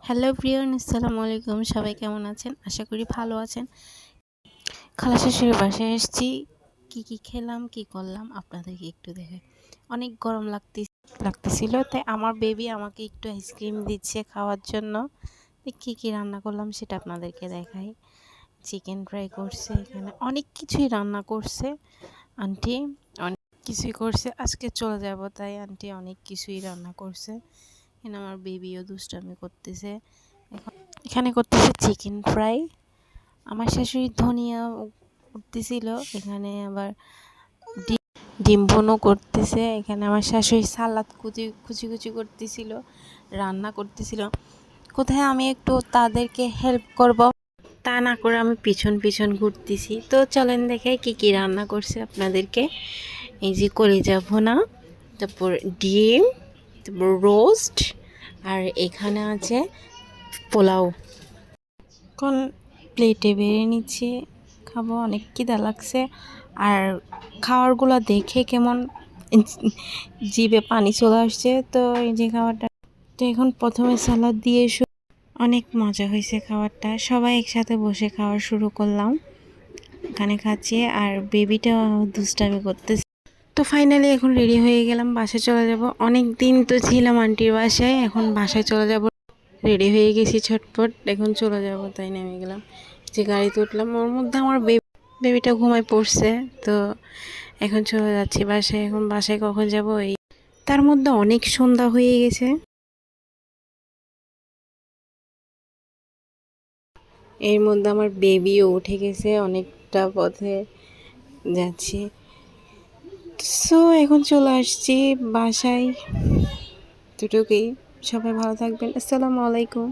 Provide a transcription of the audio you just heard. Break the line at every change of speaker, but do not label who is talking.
Hello প্রিয়ন, আসসালামু আলাইকুম। সবাই কেমন আছেন? আশা করি ভালো আছেন। খালা শাশুড়ির বাসায় এসেছি। কি খেলাম, কি করলাম আপনাদেরকে একটু দেখাই। অনেক গরম লাগতেছিল, তাই আমার বেবি আমাকে একটু আইসক্রিম দিচ্ছে খাওয়ার জন্য। কি রান্না করলাম সেটা আপনাদেরকে দেখাই। চিকেন ফ্রাই করছে, এখানে অনেক কিছুই রান্না করছে আন্টি, অনেক কিছুই করছে। আজকে চলে যাব, তাই আন্টি অনেক কিছুই রান্না করছে। এখানে আমার বেবিও দুষ্টামি করতেছে। এখানে করতেছে চিকেন ফ্রাই। আমার শাশুড়ি ধনিয়া করতেছিল, এখানে আবার ডিম ভুনো করতেছে। এখানে আমার শাশুড়ি সালাদ কুচি কুচি করতেছিল, রান্না করতেছিল। কোথায় আমি একটু তাদেরকে হেল্প করব তা না করে আমি পিছন পিছন ঘুরতেছি। তো চলেন দেখাই কি রান্না করছে আপনাদেরকে। এই যে কলিজা ভুনা, তারপর ডিম, তারপর রোস্ট, আর এখানে আছে পোলাও। এখন প্লেটে বেড়ে নিচ্ছি, খাবো। অনেক খিদা লাগছে, আর খাবারগুলো দেখে কেমন জিভে পানি চলে আসছে। তো এই যে খাবারটা, তো এখন প্রথমে সালাদ দিয়ে অনেক মজা হয়েছে খাবারটা। সবাই একসাথে বসে খাওয়া শুরু করলাম, এখানে খাচ্ছি, আর বেবিটা দুষ্টামি করতেছে। তো ফাইনালি এখন রেডি হয়ে গেলাম, বাসায় চলে যাব। অনেক দিন তো ছিলাম আন্টির বাসায়, এখন বাসায় চলে যাব। রেডি হয়ে গেছি ছটপট, এখন চলে যাব, তাই নেমে গেলাম। যে গাড়িতে উঠলাম, ওর মধ্যে আমার বেবিটা ঘুমায় পড়ছে। তো এখন চলে যাচ্ছি বাসায়। এখন বাসায় কখন যাব, এই তার মধ্যে অনেক সন্ধ্যা হয়ে গেছে। এর মধ্যে আমার বেবিও উঠে গেছে, অনেকটা পথে যাচ্ছি। সো এখন চলে আসছি বাসায়। দুটোকেই। সবাই ভালো থাকবেন। আসসালামু আলাইকুম।